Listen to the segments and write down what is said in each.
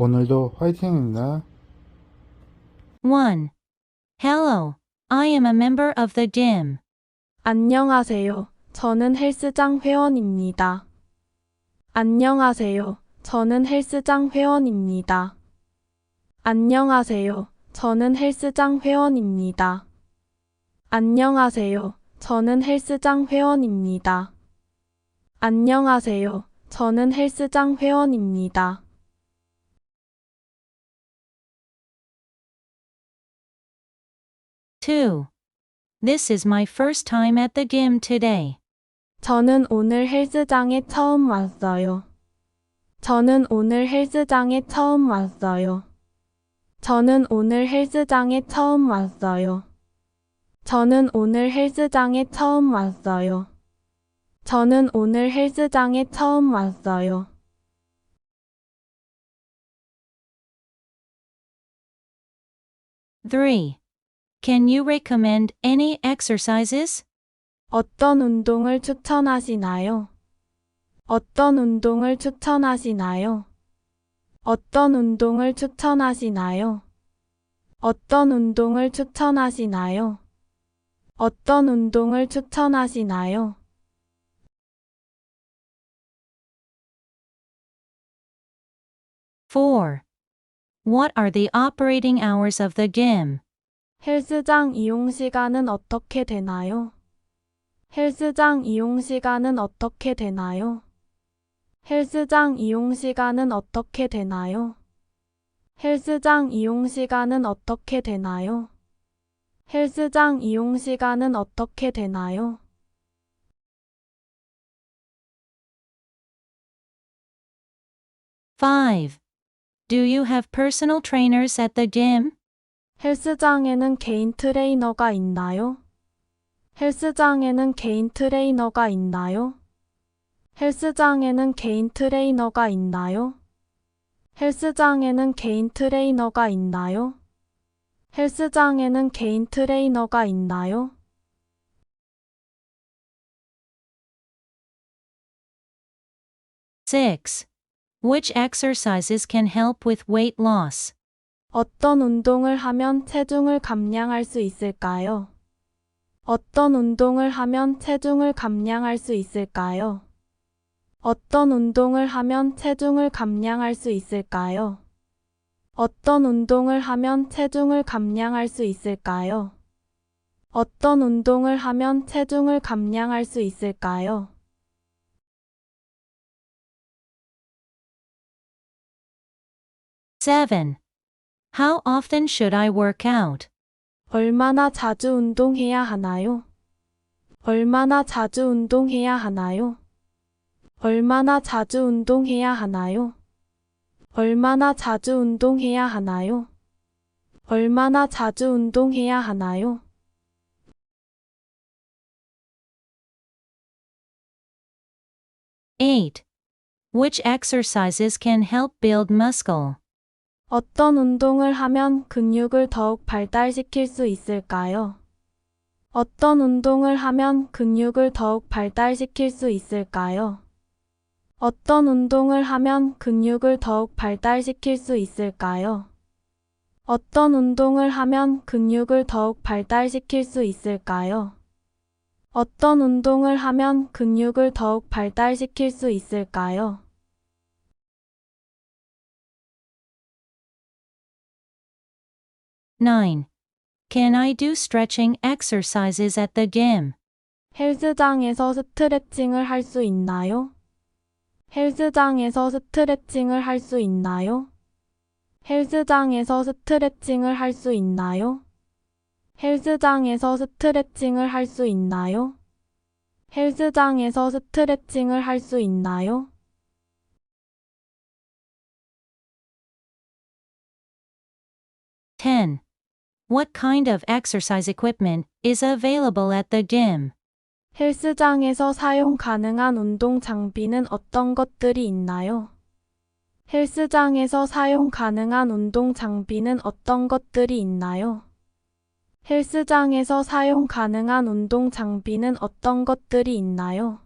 오늘도 화이팅입니다. 1. Hello, I am a member of the gym. 안녕하세요. 저는 헬스장 회원입니다. 안녕하세요. 저는 헬스장 회원입니다. 안녕하세요. 저는 헬스장 회원입니다. 안녕하세요. 저는 헬스장 회원입니다. 안녕하세요. 저는 헬스장 회원입니다. 2. This is my first time at the gym today. 저는 오늘 헬스장에 처음 왔어요. 저는 오늘 헬스장에 처음 왔어요. 저는 오늘 헬스장에 처음 왔어요. 저는 오늘 헬스장에 처음 왔어요. 저는 오늘 헬스장에 처음 왔어요. 3. Can you recommend any exercises? 어떤 운동을 추천하시나요? 어떤 운동을 추천하시나요? 어떤 운동을 추천하시나요? 어떤 운동을 추천하시나요? 어떤 운동을 추천하시나요? 4. What are the operating hours of the gym? 헬스장 이용 시간은 어떻게 되나요? 헬스장 이용 시간은 어떻게 되나요? 헬스장 이용 시간은 어떻게 되나요? 헬스장 이용 시간은 어떻게 되나요? 헬스장 이용 시간은 어떻게 되나요? 5. Do you have personal trainers at the gym? 헬스장에는 개인 트레이너가 있나요? 헬스장에는 개인 트레이너가 있나요? 헬스장에는 개인 트레이너가 있나요? 헬스장에는 개인 트레이너가 있나요? 헬스장에는 개인 트레이너가 있나요? 6. Which exercises can help with weight loss? 어떤 운동을 하면 체중을 감량할 수 있을까요? 어떤 운동을 하면 체중을 감량할 수 있을까요? 어떤 운동을 하면 체중을 감량할 수 있을까요? 어떤 운동을 하면 체중을 감량할 수 있을까요? 어떤 운동을 하면 체중을 감량할 수 있을까요? 7. How often should I work out? 얼마나 자주 운동해야 하나요? 얼마나 자주 운동해야 하나요? 얼마나 자주 운동해야 하나요? 얼마나 자주 운동해야 하나요? 얼마나 자주 운동해야 하나요? 8. Which exercises can help build muscle? 어떤 운동을 하면 근육을 더욱 발달시킬 수 있을까요? 어떤 운동을 하면 근육을 더욱 발달시킬 수 있을까요? 어떤 운동을 하면 근육을 더욱 발달시킬 수 있을까요? 어떤 운동을 하면 근육을 더욱 발달시킬 수 있을까요? 어떤 운동을 하면 근육을 더욱 발달시킬 수 있을까요? 9. Can I do stretching exercises at the gym? 헬스장에서 스트레칭을 할 수 있나요? 헬스장에서 스트레칭을 할 수 있나요? 헬스장에서 스트레칭을 할 수 있나요? 헬스장에서 스트레칭을 할 수 있나요? 헬스장에서 스트레칭을 할 수 있나요? 10. What kind of exercise equipment is available at the gym? 헬스장에서 사용 가능한 운동 장비는 어떤 것들이 있나요? 헬스장에서 사용 가능한 운동 장비는 어떤 것들이 있나요? 헬스장에서 사용 가능한 운동 장비는 어떤 것들이 있나요?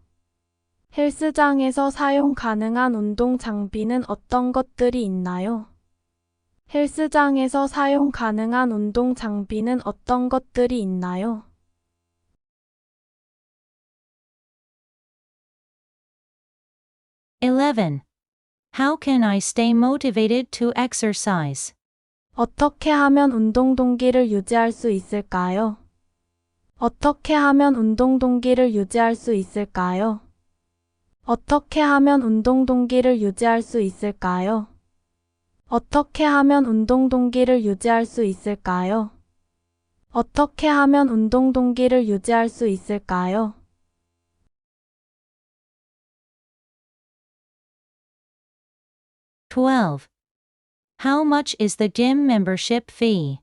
헬스장에서 사용 가능한 운동 장비는 어떤 것들이 있나요? 헬스장에서 사용 가능한 운동 장비는 어떤 것들이 있나요? 11. How can I stay motivated to exercise? 어떻게 하면 운동 동기를 유지할 수 있을까요? 어떻게 하면 운동 동기를 유지할 수 있을까요? 어떻게 하면 운동 동기를 유지할 수 있을까요? 어떻게 하면 운동 동기를 유지할 수 있을까요? 어떻게 하면 운동 동기를 유지할 수 있을까요? 12. How much is the gym membership fee?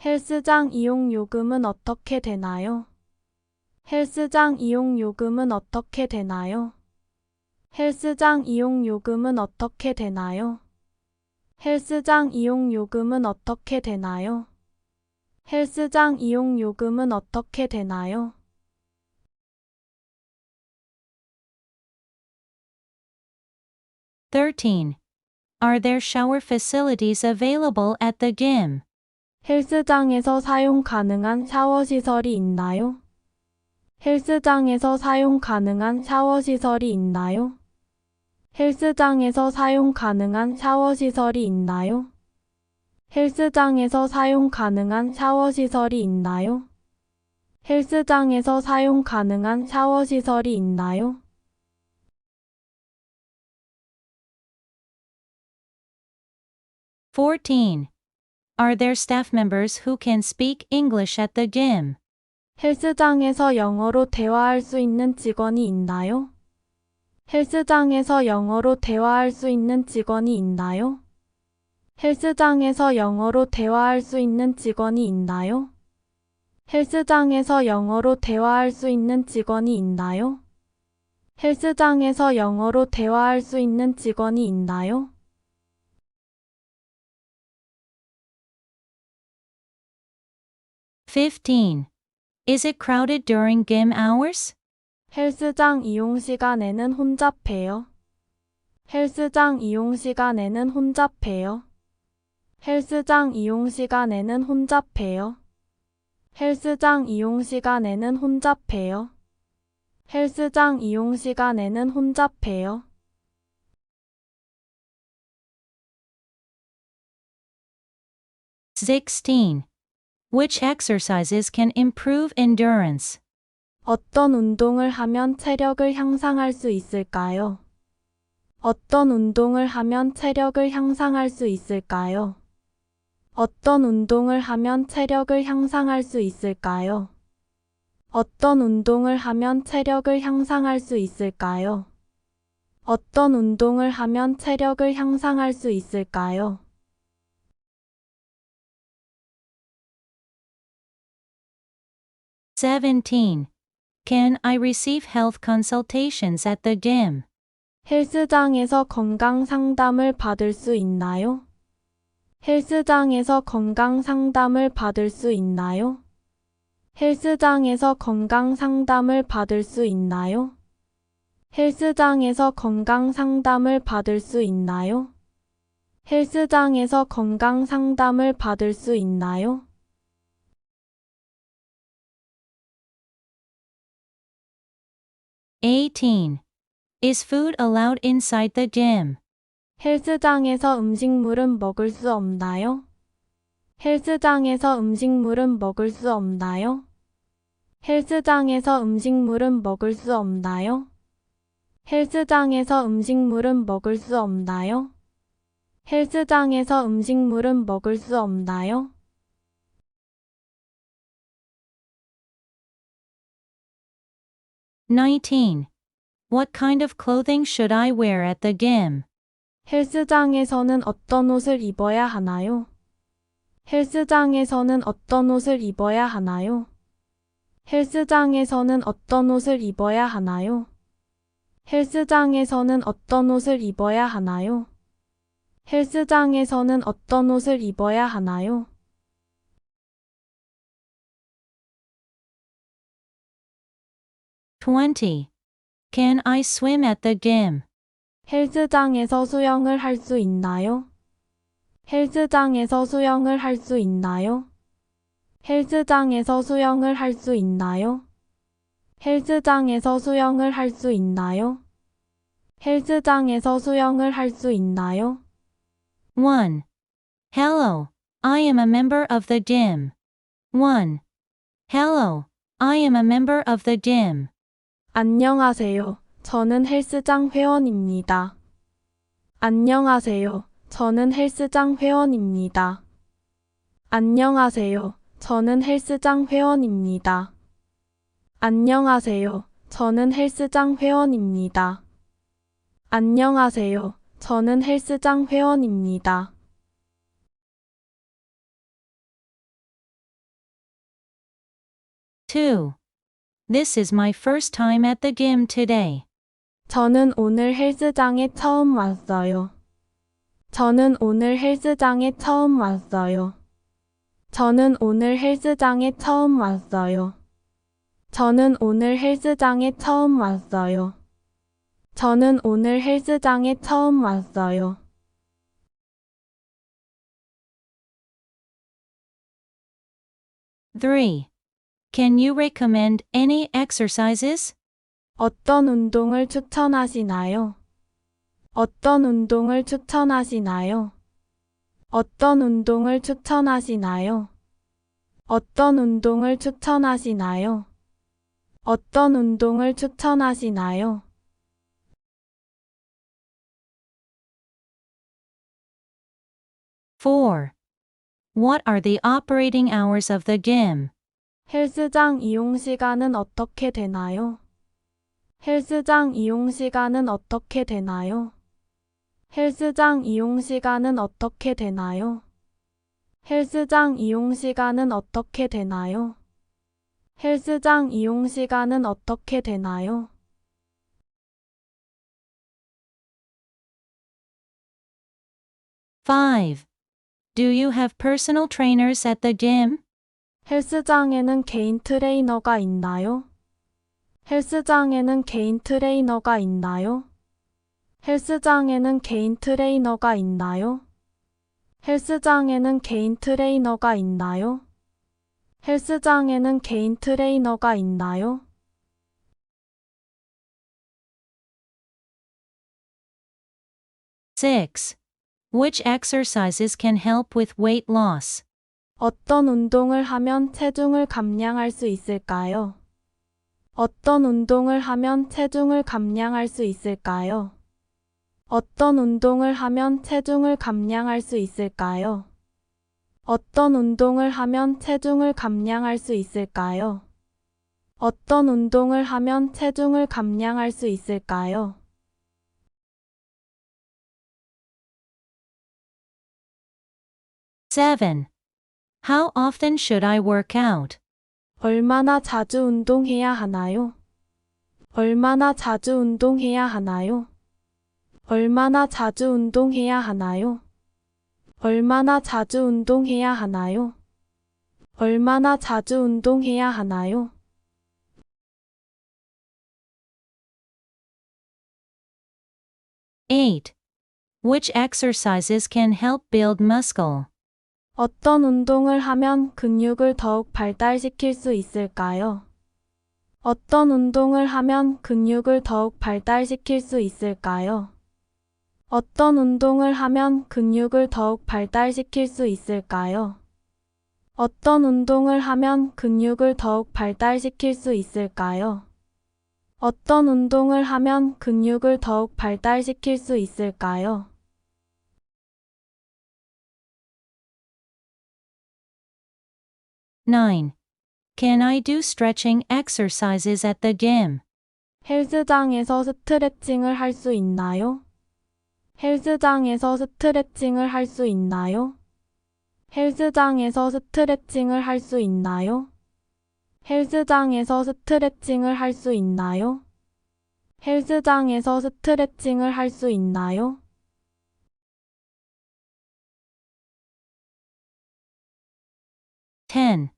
헬스장 이용 요금은 어떻게 되나요? 헬스장 이용 요금은 어떻게 되나요? 헬스장 이용 요금은 어떻게 되나요? 헬스장 이용 요금은 어떻게 되나요? 헬스장 이용 요금은 어떻게 되나요? 13. Are there shower facilities available at the gym? 헬스장에서 사용 가능한 샤워 시설이 있나요? 헬스장에서 사용 가능한 샤워 시설이 있나요? 헬스장에서 사용 가능한 샤워 시설이 있나요? 헬스장에서 사용 가능한 샤워 시설이 있나요? 헬스장에서 사용 가능한 샤워 시설이 있나요? 14. Are there staff members who can speak English at the gym? 헬스장에서 영어로 대화할 수 있는 직원이 있나요? 헬스장에서 영어로 대화할 수 있는 직원이 있나요? 헬스장에서 영어로 대화할 수 있는 직원이 있나요? 헬스장에서 영어로 대화할 수 있는 직원이 있나요? 헬스장에서 영어로 대화할 수 있는 직원이 있나요? 15. Is it crowded during gym hours? 헬스장 이용 시간에는 혼잡해요. 헬스장 이용 시간에는 혼잡해요. 헬스장 이용 시간에는 혼잡해요. 헬스장 이용 시간에는 혼잡해요. 헬스장 이용 시간에는 혼잡해요. 16. Which exercises can improve endurance? 어떤 운동을 하면 체력을 향상할 수 있을까요? 어떤 운동을 하면 체력을 향상할 수 있을까요? 어떤 운동을 하면 체력을 향상할 수 있을까요? 어떤 운동을 하면 체력을 향상할 수 있을까요? 어떤 운동을 하면 체력을 향상할 수 있을까요? 17. Can I receive health consultations at the gym? 헬스장에서 건강 상담을 받을 수 있나요? 헬스장에서 건강 상담을 받을 수 있나요? 헬스장에서 건강 상담을 받을 수 있나요? 헬스장에서 건강 상담을 받을 수 있나요? 헬스장에서 건강 상담을 받을 수 있나요? 18. Is food allowed inside the gym? 헬스장에서 음식물은 먹을 수 없나요? 헬스장에서 음식물은 먹을 수 없나요? 헬스장에서 음식물은 먹을 수 없나요? 헬스장에서 음식물은 먹을 수 없나요? 헬스장에서 음식물은 먹을 수 없나요? 19. What kind of clothing should I wear at the gym? 헬스장에서는 어떤 옷을 입어야 하나요? 헬스장에서는 어떤 옷을 입어야 하나요? 헬스장에서는 어떤 옷을 입어야 하나요? 헬스장에서는 어떤 옷을 입어야 하나요? 헬스장에서는 어떤 옷을 입어야 하나요? 20. Can I swim at the gym? 헬스장에서 수영을 할 수 있나요? 헬스장에서 수영을 할 수 있나요? 헬스장에서 수영을 할 수 있나요? 헬스장에서 수영을 할 수 있나요? 헬스장에서 수영을 할 수 있나요? 1. Hello, I am a member of the gym. 1. Hello, I am a member of the gym. 안녕하세요. 저는 헬스장 회원입니다. 안녕하세요. 저는 헬스장 회원입니다. 안녕하세요. 저는 헬스장 회원입니다. 안녕하세요. 저는 헬스장 회원입니다. 안녕하세요. 저는 헬스장 회원입니다. 2. This is my first time at the gym today. 저는 오늘 헬스장에 처음 왔어요. 저는 오늘 헬스장에 처음 왔어요. 저는 오늘 헬스장에 처음 왔어요. 저는 오늘 헬스장에 처음 왔어요. 저는 오늘 헬스장에 처음 왔어요. 3. Can you recommend any exercises? 어떤 운동을 추천하시나요? 어떤 운동을 추천하시나요? 어떤 운동을 추천하시나요? 어떤 운동을 추천하시나요? 어떤 운동을 추천하시나요? 4. What are the operating hours of the gym? 헬스장 이용 시간은 어떻게 되나요? 헬스장 이용 시간은 어떻게 되나요? 헬스장 이용 시간은 어떻게 되나요? 헬스장 이용 시간은 어떻게 되나요? 헬스장 이용 시간은 어떻게 되나요? 5. Do you have personal trainers at the gym? 헬스장에는 개인 트레이너가 있나요? 헬스장에는 개인 트레이너가 있나요? 헬스장에는 개인 트레이너가 있나요? 헬스장에는 개인 트레이너가 있나요? 헬스장에는 개인 트레이너가 있나요? 6. Which exercises can help with weight loss? 어떤 운동을 하면 체중을 감량할 수 있을까요? 어떤 운동을 하면 체중을 감량할 수 있을까요? 어떤 운동을 하면 체중을 감량할 수 있을까요? 어떤 운동을 하면 체중을 감량할 수 있을까요? 어떤 운동을 하면 체중을 감량할 수 있을까요? 7. How often should I work out? 얼마나 자주 운동해야 하나요? 얼마나 자주 운동해야 하나요? 얼마나 자주 운동해야 하나요? 얼마나 자주 운동해야 하나요? 얼마나 자주 운동해야 하나요? 8. Which exercises can help build muscle? 어떤 운동을 하면 근육을 더욱 발달시킬 수 있을까요? 어떤 운동을 하면 근육을 더욱 발달시킬 수 있을까요? 어떤 운동을 하면 근육을 더욱 발달시킬 수 있을까요? 어떤 운동을 하면 근육을 더욱 발달시킬 수 있을까요? 어떤 운동을 하면 근육을 더욱 발달시킬 수 있을까요? 9. Can I do stretching exercises at the gym? 헬스장에서 스트레칭을 할 수 있나요? 헬스장에서 스트레칭을 할 수 있나요? 헬스장에서 스트레칭을 할 수 있나요? 헬스장에서 스트레칭을 할 수 있나요? 헬스장에서 스트레칭을 할 수 있나요? 10.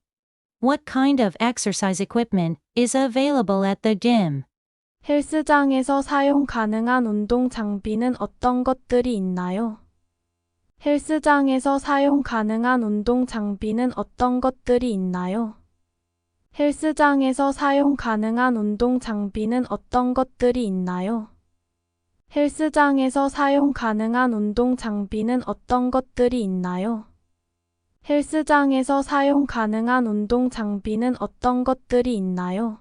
What kind of exercise equipment is available at the gym? 헬스장에서 사용 가능한 운동 장비는 어떤 것들이 있나요? 헬스장에서 사용 가능한 운동 장비는 어떤 것들이 있나요? 헬스장에서 사용 가능한 운동 장비는 어떤 것들이 있나요? 헬스장에서 사용 가능한 운동 장비는 어떤 것들이 있나요? 헬스장에서 사용 가능한 운동 장비는 어떤 것들이 있나요?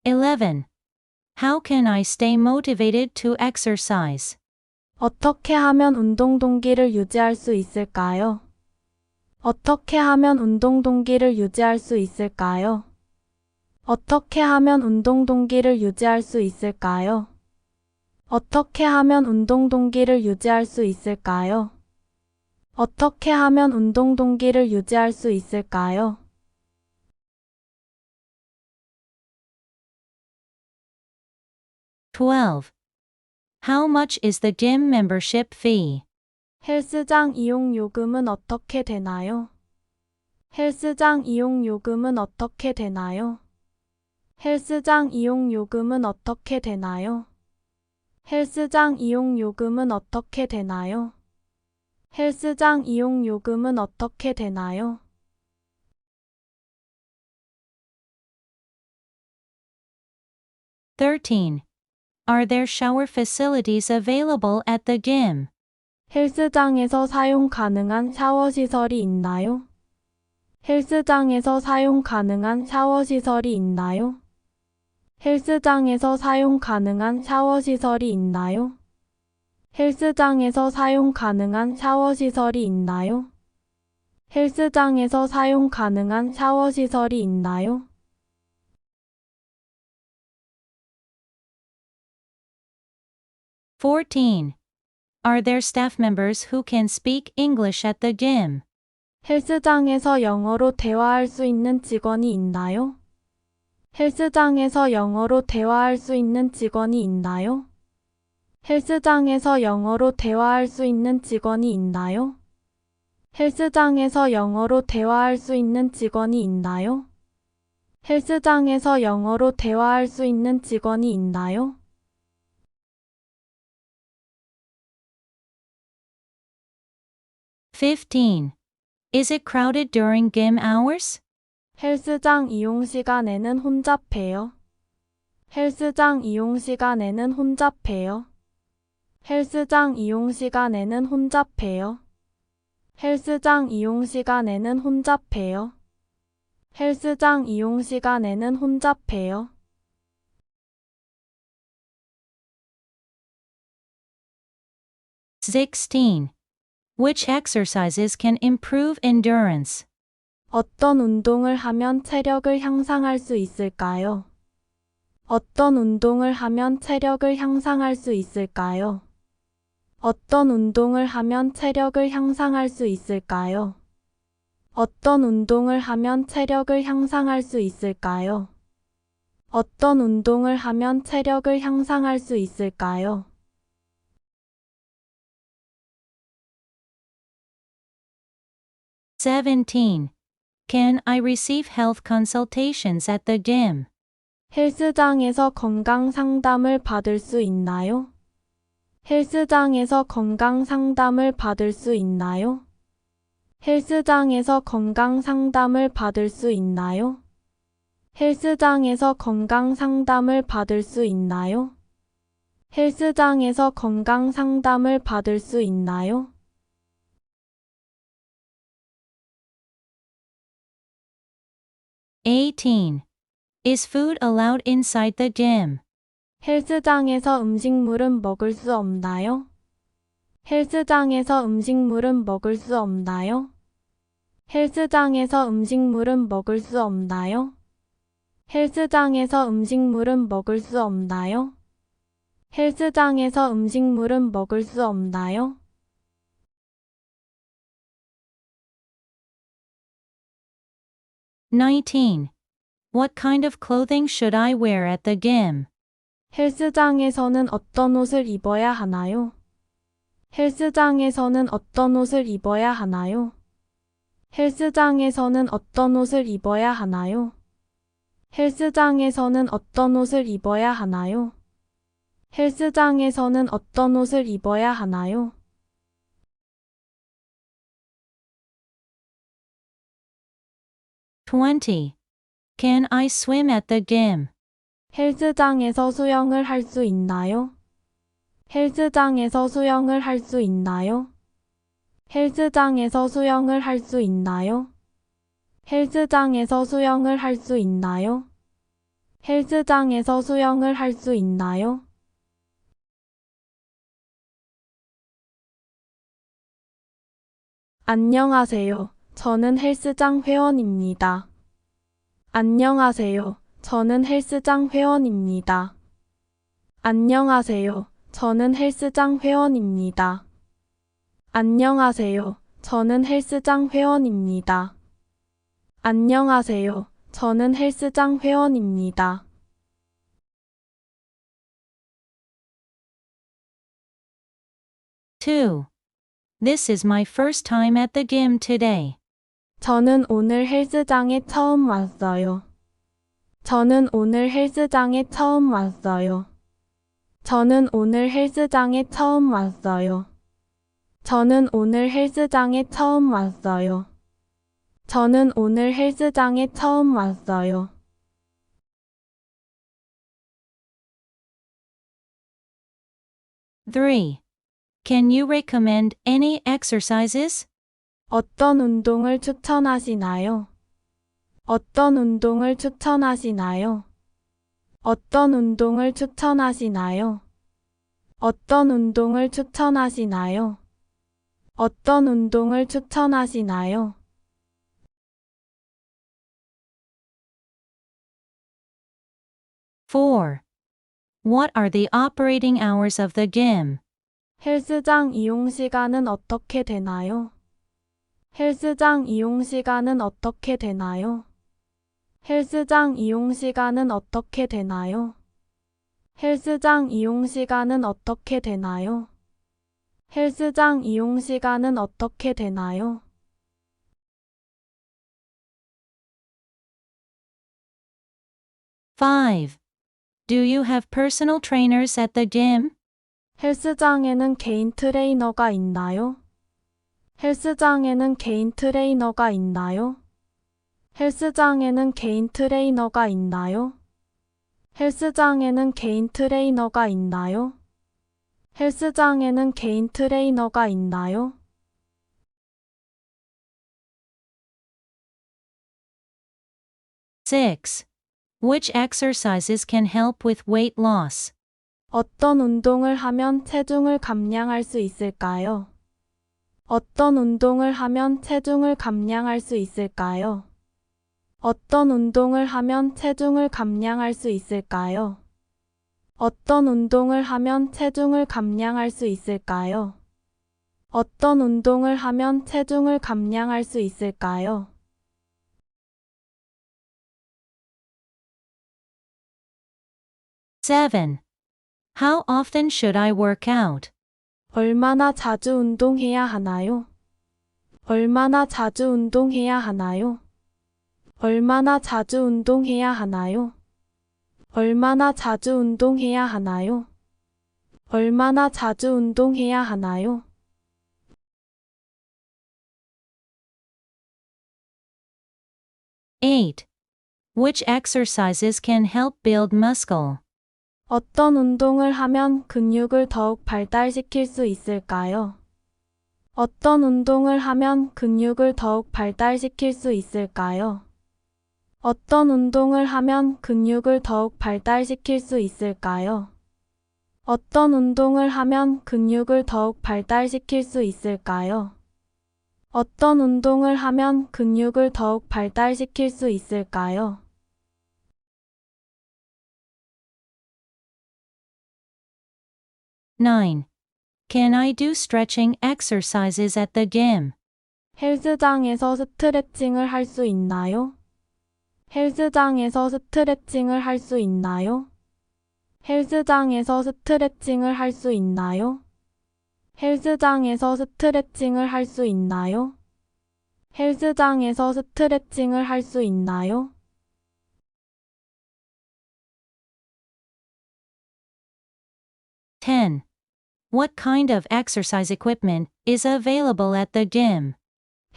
11. How can I stay motivated to exercise? 어떻게 하면 운동 동기를 유지할 수 있을까요? 어떻게 하면 운동 동기를 유지할 수 있을까요? 어떻게 하면 운동 동기를 유지할 수 있을까요? 어떻게 하면 운동 동기를 유지할 수 있을까요? 어떻게 하면 운동 동기를 유지할 수 있을까요? 12. How much is the gym membership fee? 헬스장 이용 요금은 어떻게 되나요? 헬스장 이용 요금은 어떻게 되나요? 헬스장 이용 요금은 어떻게 되나요? 헬스장 이용 요금은 어떻게 되나요? 헬스장 이용 요금은 어떻게 되나요? 13. Are there shower facilities available at the gym? 헬스장에서 사용 가능한 샤워 시설이 있나요? 헬스장에서 사용 가능한 샤워 시설이 있나요? 헬스장에서 사용 가능한 샤워 시설이 있나요? 헬스장에서 사용 가능한 샤워 시설이 있나요? 헬스장에서 사용 가능한 샤워 시설이 있나요? 14. Are there staff members who can speak English at the gym? 헬스장에서 영어로 대화할 수 있는 직원이 있나요? 헬스장에서 영어로 대화할 수 있는 직원이 있나요? 헬스장에서 영어로 대화할 수 있는 직원이 있나요? 헬스장에서 영어로 대화할 수 있는 직원이 있나요? 헬스장에서 영어로 대화할 수 있는 직원이 있나요? 15. Is it crowded during gym hours? 헬스장 이용 시간에는 혼잡해요. 헬스장 이용 시간에는 혼잡해요. 헬스장 이용 시간에는 혼잡해요. 헬스장 이용 시간에는 혼잡해요. 헬스장 이용 시간에는 혼잡해요. 16. Which exercises can improve endurance? 어떤 운동을 하면 체력을 향상할 수 있을까요? 어떤 운동을 하면 체력을 향상할 수 있을까요? 어떤 운동을 하면 체력을 향상할 수 있을까요? 어떤 운동을 하면 체력을 향상할 수 있을까요? 어떤 운동을 하면 체력을 향상할 수 있을까요? 17. Can I receive health consultations at the gym? 헬스장에서 건강 상담을 받을 수 있나요? 헬스장에서 건강 상담을 받을 수 있나요? 헬스장에서 건강 상담을 받을 수 있나요? 헬스장에서 건강 상담을 받을 수 있나요? 헬스장에서 건강 상담을 받을 수 있나요? 18. Is food allowed inside the gym? 헬스장에서 음식물은 먹을 수 없나요? 헬스장에서 음식물은 먹을 수 없나요? 헬스장에서 음식물은 먹을 수 없나요? 헬스장에서 음식물은 먹을 수 없나요? 헬스장에서 음식물은 먹을 수 없나요? 19. What kind of clothing should I wear at the gym? 헬스장에서는 어떤 옷을 입어야 하나요? 헬스장에서는 어떤 옷을 입어야 하나요? 헬스장에서는 어떤 옷을 입어야 하나요? 헬스장에서는 어떤 옷을 입어야 하나요? 헬스장에서는 어떤 옷을 입어야 하나요? 20. Can I swim at the gym? 헬스장에서 수영을 할 수 있나요? 헬스장에서 수영을 할 수 있나요? 헬스장에서 수영을 할 수 있나요? 헬스장에서 수영을 할 수 있나요? 헬스장에서 수영을 할 수 있나요? 안녕하세요. 저는 헬스장 회원입니다. 안녕하세요. 저는 헬스장 회원입니다. 안녕하세요. 저는 헬스장 회원입니다. 안녕하세요. 저는 헬스장 회원입니다. 안녕하세요. 저는 헬스장 회원입니다. 2. This is my first time at the gym today. 저는 오늘 헬스장에 처음 왔어요. 저는 오늘 헬스장에 처음 왔어요. 저는 오늘 헬스장에 처음 왔어요. 저는 오늘 헬스장에 처음 왔어요. 저는 오늘 헬스장에 처음 왔어요. 3. Can you recommend any exercises? 어떤 운동을 추천하시나요? 어떤 운동을 추천하시나요? 어떤 운동을 추천하시나요? 어떤 운동을 추천하시나요? 어떤 운동을 추천하시나요? 4. What are the operating hours of the gym? 헬스장 이용 시간은 어떻게 되나요? 헬스장 이용 시간은 어떻게 되나요? 헬스장 이용 시간은 어떻게 되나요? 헬스장 이용 시간은 어떻게 되나요? 헬스장 이용 시간은 어떻게 되나요? 5. Do you have personal trainers at the gym? 헬스장에는 개인 트레이너가 있나요? 헬스장에는 개인 트레이너가 있나요? 헬스장에는 개인 트레이너가 있나요? 헬스장에는 개인 트레이너가 있나요? 헬스장에는 개인 트레이너가 있나요? 6. Which exercises can help with weight loss? 어떤 운동을 하면 체중을 감량할 수 있을까요? 어떤 운동을 하면 체중을 감량할 수 있을까요? 어떤 운동을 하면 체중을 감량할 수 있을까요? 어떤 운동을 하면 체중을 감량할 수 있을까요? 어떤 운동을 하면 체중을 감량할 수 있을까요? 7. How often should I work out? 얼마나 자주 운동해야 하나요? 얼마나 자주 운동해야 하나요? 얼마나 자주 운동해야 하나요? 얼마나 자주 운동해야 하나요? 얼마나 자주 운동해야 하나요? 8. Which exercises can help build muscle? 어떤 운동을 하면 근육을 더욱 발달시킬 수 있을까요? 어떤 운동을 하면 근육을 더욱 발달시킬 수 있을까요? 어떤 운동을 하면 근육을 더욱 발달시킬 수 있을까요? 어떤 운동을 하면 근육을 더욱 발달시킬 수 있을까요? 어떤 운동을 하면 근육을 더욱 발달시킬 수 있을까요? 9. Can I do stretching exercises at the gym? 헬스장에서 스트레칭을 할 수 있나요? 헬스장에서 스트레칭을 할 수 있나요? 헬스장에서 스트레칭을 할 수 있나요? 헬스장에서 스트레칭을 할 수 있나요? 헬스장에서 스트레칭을 할 수 있나요? 10. What kind of exercise equipment is available at the gym?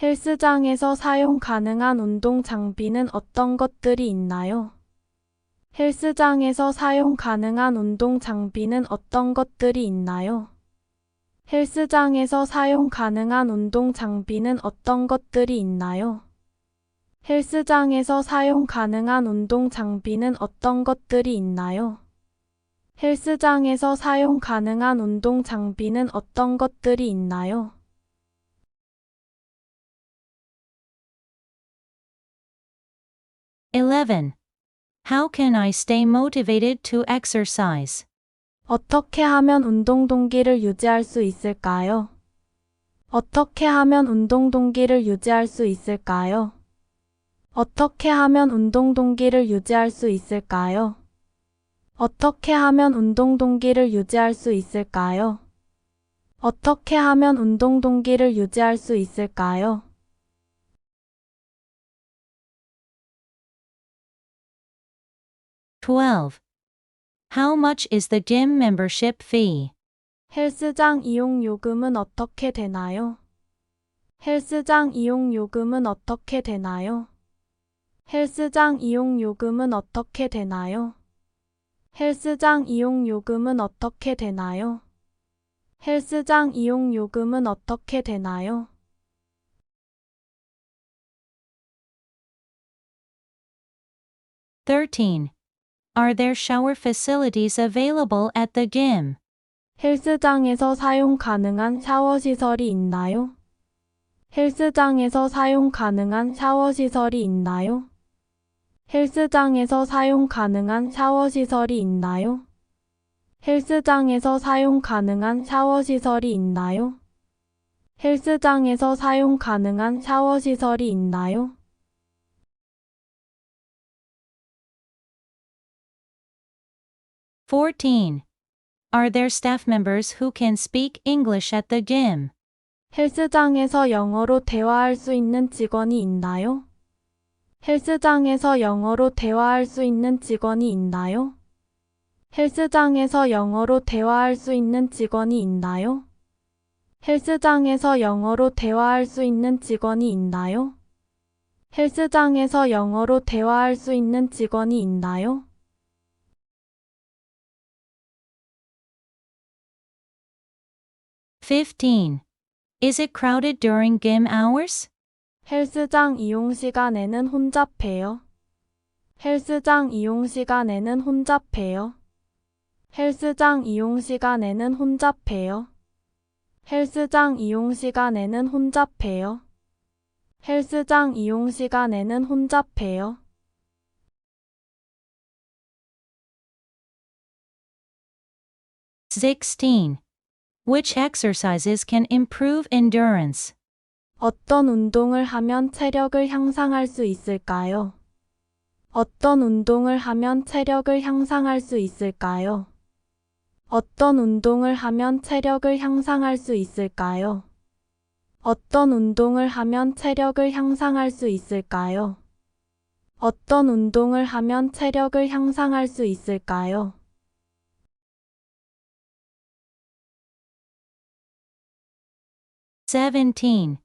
헬스장에서 사용 가능한 운동 장비는 어떤 것들이 있나요? 헬스장에서 사용 가능한 운동 장비는 어떤 것들이 있나요? 헬스장에서 사용 가능한 운동 장비는 어떤 것들이 있나요? 헬스장에서 사용 가능한 운동 장비는 어떤 것들이 있나요? 헬스장에서 사용 가능한 운동 장비는 어떤 것들이 있나요? (11) How can I stay motivated to exercise? 어떻게 하면 운동 동기를 유지할 수 있을까요? 어떻게 하면 운동 동기를 유지할 수 있을까요? 어떻게 하면 운동 동기를 유지할 수 있을까요? 어떻게 하면 운동 동기를 유지할 수 있을까요? 어떻게 하면 운동 동기를 유지할 수 있을까요? (12) How much is the gym membership fee? 헬스장 이용 요금은 어떻게 되나요? 헬스장 이용 요금은 어떻게 되나요? 헬스장 이용 요금은 어떻게 되나요? 헬스장 이용 요금은 어떻게 되나요? 헬스장 이용 요금은 어떻게 되나요? (13) Are there shower facilities available at the gym? 헬스장에서 사용 가능한 샤워 시설이 있나요? 헬스장에서 사용 가능한 샤워 시설이 있나요? 헬스장에서 사용 가능한 샤워 시설이 있나요? 헬스장에서 사용 가능한 샤워 시설이 있나요? 헬스장에서 사용 가능한 샤워 시설이 있나요? (14) Are there staff members who can speak English at the gym? 헬스장에서 영어로 대화할 수 있는 직원이 있나요? 헬스장에서 영어로 대화할 수 있는 직원이 있나요? 헬스장에서 영어로 대화할 수 있는 직원이 있나요? 헬스장에서 영어로 대화할 수 있는 직원이 있나요? 헬스장에서 영어로 대화할 수 있는 직원이 있나요? (15) Is it crowded during gym hours? 헬스장 이용 시간에는 혼잡해요. 헬스장 이용 시간에는 혼잡해요. 헬스장 이용 시간에는 혼잡해요. 헬스장 이용 시간에는 혼잡해요. 헬스장 이용 시간에는 혼잡해요. (16) Which exercises can improve endurance? 어떤 운동을 하면 체력을 향상할 수 있을까요? 어떤 운동을 하면 체력을 향상할 수 있을까요? 어떤 운동을 하면 체력을 향상할 수 있을까요? 어떤 운동을 하면 체력을 향상할 수 있을까요? 어떤 운동을 하면 체력을 향상할 수 있을까요? (17)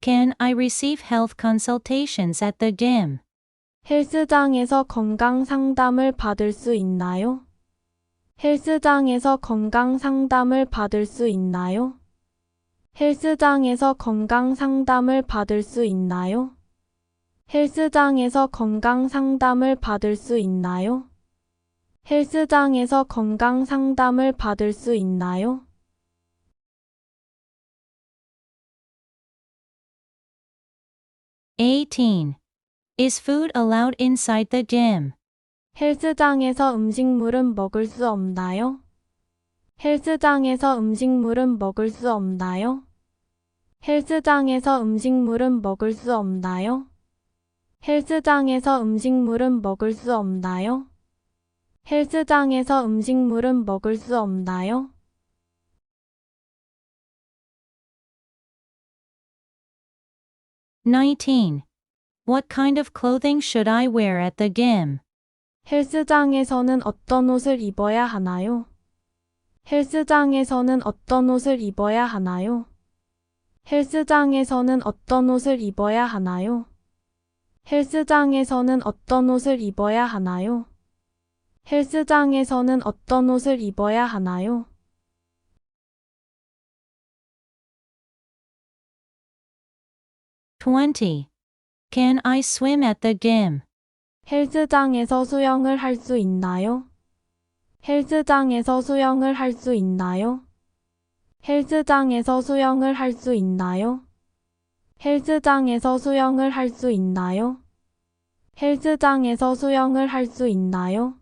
Can I receive health consultations at the gym? 헬스장에서 건강 상담을 받을 수 있나요? 헬스장에서 건강 상담을 받을 수 있나요? 헬스장에서 건강 상담을 받을 수 있나요? 헬스장에서 건강 상담을 받을 수 있나요? 헬스장에서 건강 상담을 받을 수 있나요? (18) Is food allowed inside the gym? 헬스장에서 음식물은 먹을 수 없나요? 헬스장에서 음식물은 먹을 수 없나요? 헬스장에서 음식물은 먹을 수 없나요? 헬스장에서 음식물은 먹을 수 없나요? 헬스장에서 음식물은 먹을 수 없나요? (19) What kind of clothing should I wear at the gym? 헬스장에서는 어떤 옷을 입어야 하나요? 헬스장에서는 어떤 옷을 입어야 하나요? 헬스장에서는 어떤 옷을 입어야 하나요? 헬스장에서는 어떤 옷을 입어야 하나요? 헬스장에서는 어떤 옷을 입어야 하나요? 20. Can I swim at the gym? 헬스장에서 수영을 할 수 있나요? 헬스장에서 수영을 할 수 있나요? 헬스장에서 수영을 할 수 있나요? 헬스장에서 수영을 할 수 있나요? 헬스장에서 수영을 할 수 있나요?